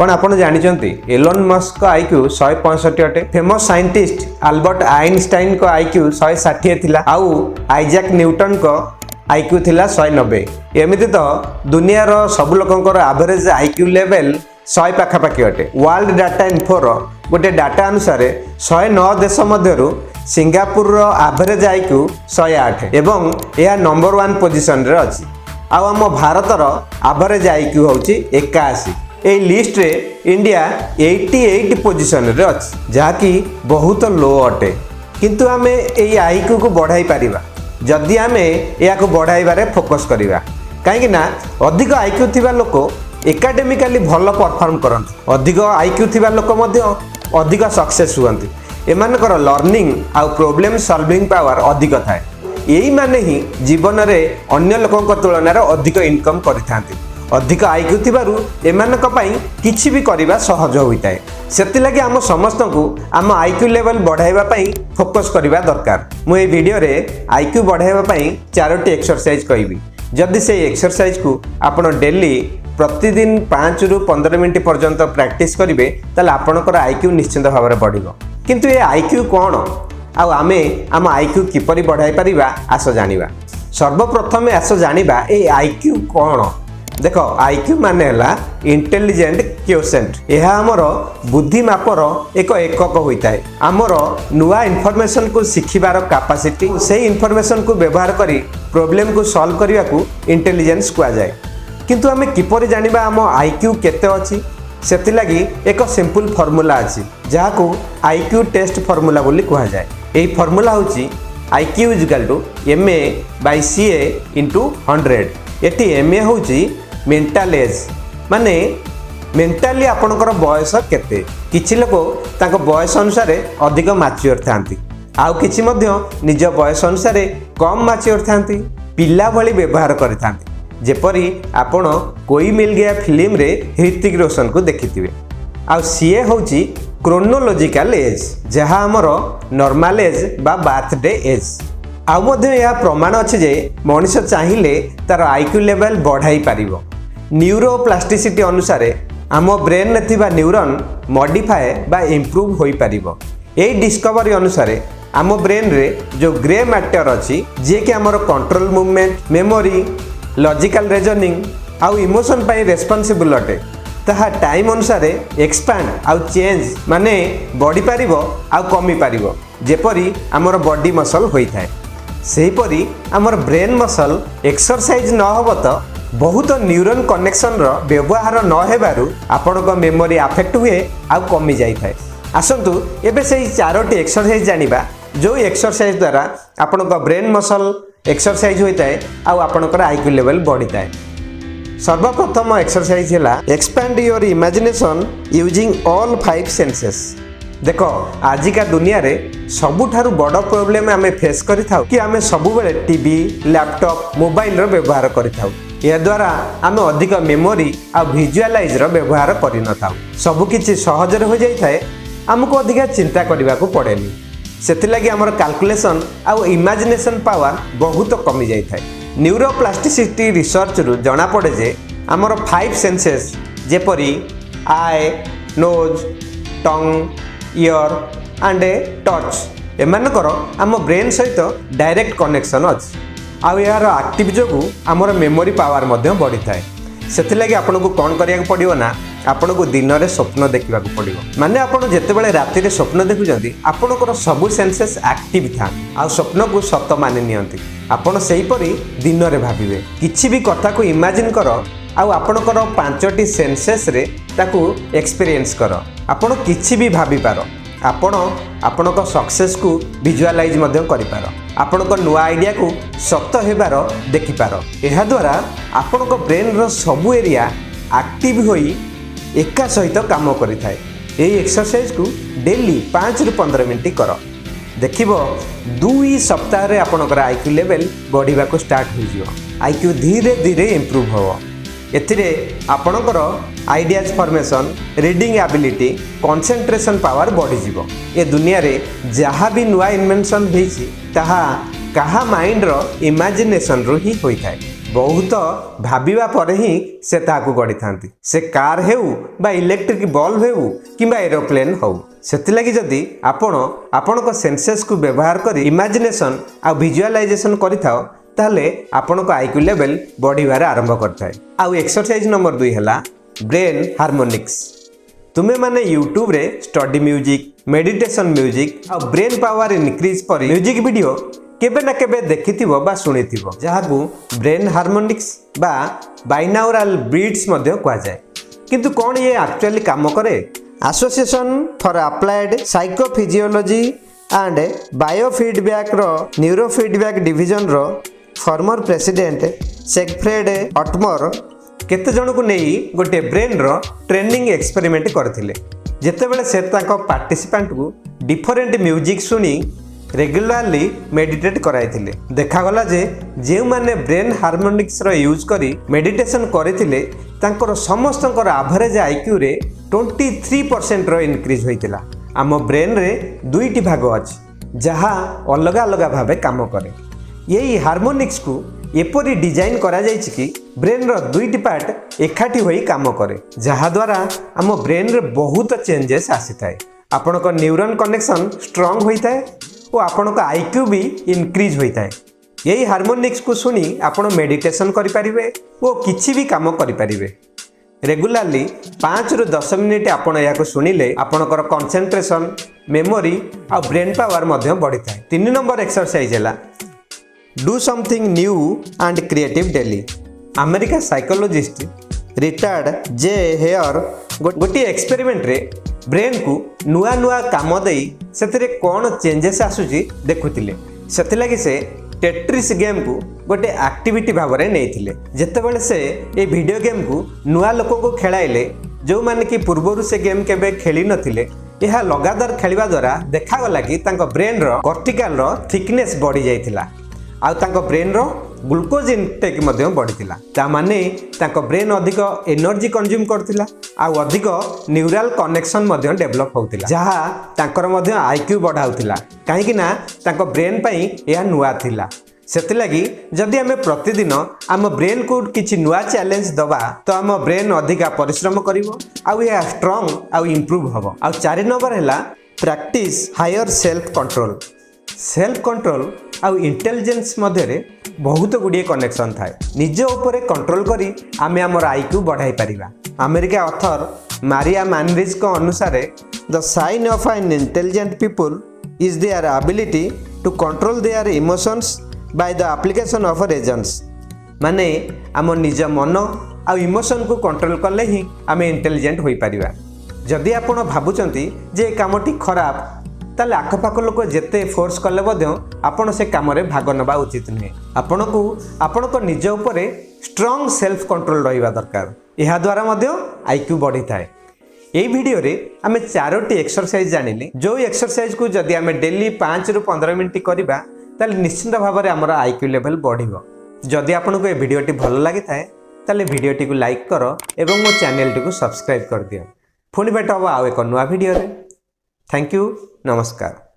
कौन आपण जानिचंती Elon Musk को आईक्यू 165 अटे। फेमस साइंटिस्ट अल्बर्ट आइंस्टाइन को आईक्यू 160 थिला आउ आइजैक न्यूटन को आईक्यू थिला 190। एमिति तो दुनिया रो सब लोकंकर एवरेज आईक्यू लेवल 100 पाखापाखि अटे। वर्ल्ड डाटा इन्फोर गोटे डाटा अनुसार 109 देश मध्यरु सिंगापुर रो एवरेज आईक्यू 108 एवं यह नंबर 1 पोजिशन रे अछि। आउ आम भारत रो एवरेज आईक्यू होछि 81। ए लिस्ट रे इंडिया 88 पोजिशन रे अछि जहाँकि बहुत लो अटे। किंतु आमे एई आईक्यू को बढ़ाई परिबा जदि आमे या को बढ़ाइबारे फोकस करिबा। काहेकि ना अधिक आईक्यू थिबा लोक एकाडेमिकली भल परफॉर्म करନ୍ତି, अधिक आईक्यू थिबा लोक मध्य अधिक सक्सेस हुअନ୍ତି। एमानकर लर्निंग आउ प्रॉब्लम सॉल्विंग पावर अधिक थाए। यही माने ही जीवन रे अन्य लोकंक तुलना रे अधिक इनकम करिथांती। अधिक आईक्यू थिबारु एमानक पई किछि भी करिबा सहज होइताय। सेति लागि हम समस्त को आम आईक्यू लेवल बढ़ाइबा पई फोकस करिबा दरकार। मु ए वीडियो रे आईक्यू बढ़ाइबा पई 4टी एक्सरसाइज कहबी। जदि से एक्सरसाइज को आपण डेली प्रतिदिन 5 रु 15 मिनिट पर्यंत प्रैक्टिस करिवे ताले आपनकर आईक्यू निश्चित भाव में बढ़िबो। किंतु ए आईक्यू कोन आउ आमे आम आईक्यू किपरि बढ़ाई परिबा आस जानिबा। सर्वप्रथम आस जानिबा ए आईक्यू कोन। देखो आईक्यू माने हला इंटेलिजेंट क्वोशेंट। यह आमर बुद्धि मापर एक एकक होता है। आमर नुआ इनफॉरमेशन को शिखिबार कैपेसिटी से इनफॉरमेशन को व्यवहार करी प्रॉब्लम को सॉल्व करने को इंटेलिजेंस कहा जाए। किंतु आमे किपरि जानिबा आम आईक्यू केते अछि सेति लागि एक सिंपल फार्मूला अछि जाहाको आईक्यू टेस्ट फार्मूला बोली कहा जाए। एही फार्मूला होछि आईक्यू इक्वल टू MA/CA * 100। एटी MA होछि मेंटल एज माने मेंटली आपणकर बयस केते। किछि लोक ताको बयस अनुसार अधिक मैच्योर थांती, आउ किछि मध्य निज बयस अनुसार कम मैच्योर थांती। पिला भली व्यवहार करिथांती। जेपरी आपण कोई मिल गया फिल्म रे ऋतिक रोशन को देखिथिबे। आउ सीए होछि क्रोनोलॉजिकल एज जहा हमर नॉर्मल एज बा बर्थडे एज। आउ मध्य यह प्रमाण अछि जे मनुष्य चाहिले तार आईक्यू लेवल बढ़ाई पारिबो। न्यूरोप्लास्टिसिटी अनुसार आम ब्रेन रे थिबा न्यूरॉन मॉडिफाई बा इंप्रूव होई पारिबो। एई डिस्कवरी अनुसार आम ब्रेन रे जो ग्रे मैटर अछि जे कि हमर control movement, memory, logical reasoning आउ इमोशन पाई रेस्पॉन्सिबल अटे ताहा टाइम अनुसार एक्सपैंड आउ चेंज माने बढ़ी पारिबो आउ कमी पारिबो। जेपरी हमर बॉडी मसल होई थाए सेही परी हमर ब्रेन मसल एक्सरसाइज न होबो तो बहुत न्यूरॉन कनेक्शन रो व्यवहार न हेबारु आपनको मेमोरी अफेक्ट हुए आउ कमी जाई थाए। आसंतु एबे सेही 4टी एक्सरसाइज जानिबा जो एक्सरसाइज द्वारा आपनको ब्रेन मसल एक्सरसाइज होता है आउ आपनकर आईक्यू लेवल बढ़ीता है। सर्वप्रथम एक्सरसाइज है expand your imagination using all 5 senses. देखो आजिका दुनिया रे सबुठारु बड़ प्रॉब्लम आमे फेस करि थाउ कि आमे सबु बेले टीवी, लैपटॉप, मोबाइल रो व्यवहार करि थाउ। या द्वारा आमे अधिक मेमोरी आ विजुअलाइज रो व्यवहार करि न थाउ। सब किछि सहज रे हो जाई थाए, हमको अधिक चिंता करबा को पड़ेनी। सेथिलागी हमर कैलकुलेशन आउ इमेजिनेशन पावर बहुत कमी जाई थाए। न्यूरोप्लास्टिसिटी रिसर्च रु जना पड़े जे हमर 5 सेंसेस जेपरी eye, nose, tongue, ear and touch एमानकर आम ब्रेन सहित डायरेक्ट कनेक्शन अछि। आउ यार एक्टिव जोगु हमर मेमोरी पावर मध्य बढ़ी थाए। सेथिलागी आपनको कोन करिया पड़ियो ना आपनको दिन रे स्वप्न देखिबा को पड़ियो। माने आपण जेतेबेले राति रे स्वप्न देखुजंती आपनकर सब सेंसेस एक्टिव था आ स्वप्न को सत माने नियंती। आपण सेही परी दिन रे भाबिबे किछि भी कथा को इमेजिन करो आउ आपनकर 5टी सेंसेस रे ताकू एक्सपीरियंस करो। आपण किछि भी भाबी पारो। आपण आपनकर सक्सेस को विजुअलाइज मध्य करि पारो। आपनकर नुआ आइडिया को सत हेबार देखि पारो। एहा द्वारा आपनकर ब्रेन रो सब एरिया एक्टिव होई एका सहित काम करि थाए। एई एक्सरसाइज को डेली 5 रु 15 मिनिट करो। देखिबो 2 सप्ताह रे आपनकर आईक्यू लेवल बढ़िबा को स्टार्ट हो जिवो। आईक्यू धीरे धीरे इंप्रूव हो। एथिरे आपनकर ideas formation, reading ability, concentration power बढ़ी जिवो। ए दुनिया रे जहाँ भी नुआ इन्वेंशन होईछि ताहा कहा माइंड रो इमेजिनेशन रो ही होई थाए। बहुत भाबिबा पर ही से ताकू गढ़ी थांती से कार हेउ बा इलेक्ट्रिक बल्ब हेउ किंबा एरोप्लेन हो सेतिलागी जदि आपण को सेंसेस को व्यवहार करी इमेजिनेशन आ विजुअलाइजेशन करिथाओ ताहले आपण को आईक्यू लेवल बढ़िबार आरंभ करथाय। आ एक्सरसाइज नंबर 2 हला ब्रेन हार्मोनिक्स। तुमे माने यूट्यूब रे स्टडी म्यूजिक मेडिटेशन म्यूजिक आ ब्रेन पावर इनक्रीज पर म्यूजिक वीडियो केबे ना केबे देखिथिबो बा सुनिथिबो जहाकू ब्रेन हार्मोनिक्स बा बाइनाउराल बीट्स मध्ये कहा जाय। किंतु कोन ये एक्चुअली काम करे? Association for Applied Psychophysiology and Biofeedback रो न्यूरोफीडबैक डिवीजन रो फॉर्मर प्रेसिडेंट सेगफ्रेड अटमर केते जन को नहीं गोटे ब्रेन रो ट्रेनिंग एक्सपेरिमेंट करथिले जेतेबेले से ताको पार्टिसिपेंट को डिफरेंट म्यूजिक सुनी रेगुलरली मेडिटेट कराइथिले देखागला जे जे माने ब्रेन हार्मोनिक्स रो यूज करी मेडिटेशन करथिले तांकर समस्तकर एवरेज आईक्यू रे 23% रो इंक्रीज होइतिला। आम ब्रेन रे दुईटी भाग अछि जहा अलग अलग भाबे काम करे। यही हार्मोनिक्स को एपरी डिजाइन करा जायछि कि ब्रेन रो दुईटी पार्ट एकाठी होई काम करे जहा द्वारा आम ब्रेन रे बहुत चेंजेस आसीथाय। आपनक न्यूरॉन कनेक्शन स्ट्रांग होइथाय और आपनक आईक्यू भी इंक्रीज होइथाय। यही हार्मोनिक्स को सुनी आपण मेडिटेशन करि परिबे ओ किछि भी काम करि परिबे। रेगुलरली 5 रु 10 मिनिट आपण या को सुनिले आपनकर कंसंट्रेशन मेमोरी आ ब्रेन पावर मध्ये बढ़िथाय। 3 नंबर एक्सरसाइज हला do something new and creative daily. America psychologist रिटार्ड जे हेयर गोटे एक्सपेरिमेंट रे ब्रेन को नुआ नुआ काम देई सेतिरे कोन चेंजेस आसुची देखुतिले सेतिलागी से टेट्रिस गेम को गोटे एक्टिविटी भाव में नहीं जेतेबेले से ए वीडियो गेम को नुआ लोक को खेलाइले जो माने कि पूर्वरु से गेम केबे खेली नथिले यह लगातार खेलिबा द्वारा देखागला कि तांको ब्रेन रो कॉर्टिकल रो थिकनेस बढ़ी जाइथिला आ तांको ब्रेन रो ग्लूकोज इनटेक मध्ये बढ़िथिला ता माने तांको ब्रेन अधिक एनर्जी कंज्यूम करथिला आ अधिक न्यूरल कनेक्शन मध्ये डेवलप होउथिला जहा तांकर मध्ये आईक्यू बढ़ाउथिला काहे कि ना तांको ब्रेन पई या नुआ थिला। सेतिलागी जदि आमे प्रतिदिन आम ब्रेन को किछि नुआ चैलेंज दबा तो आम ब्रेन अधिक परिश्रम करिवो आ या स्ट्रांग आ इंप्रूव हबो। आ 4 नंबर हैला practice higher self control. Self control आ इंटेलिजेंस मध्य बहुत गुड़िए कनेक्शन थाए निज ऊपर कंट्रोल करी आमे हमर आईक्यू बढ़ाई परिबा। अमेरिका ऑथर मारिया मैनरिज को अनुसार the sign of an intelligent people is their ability to control their emotions by the application of reasons. माने आम निज मन आ इमोशन को कंट्रोल कले ही आमे इंटेलिजेंट होई परिबा। जदि आपण भाबुचंती जे कामटी खराब ताले आखपाख लोक जेते फोर्स कले आपण से काम रे भाग नबा उचित नुहे। आपण को निज उपरे स्ट्रांग सेल्फ कंट्रोल रहिबा दरकार। एहा द्वारा मध्य आईक्यू बढ़ी थाए। एई वीडियो रे आमे 4टी एक्सरसाइज जानिले जो एक्सरसाइज को जदि आमे डेली 5 रु 15 मिनिट करिबा ताले निश्चित भाव में हमर आईक्यू लेवल बढ़िबो। जदि आपण को ए वीडियोटी भल लागि थाए ताले वीडियोटी को लाइक करो एवं मो चैनल टी को सब्सक्राइब कर दियो। पुणी भेट हबो आउ एक नुआ वीडियो रे। थैंक यू नमस्कार।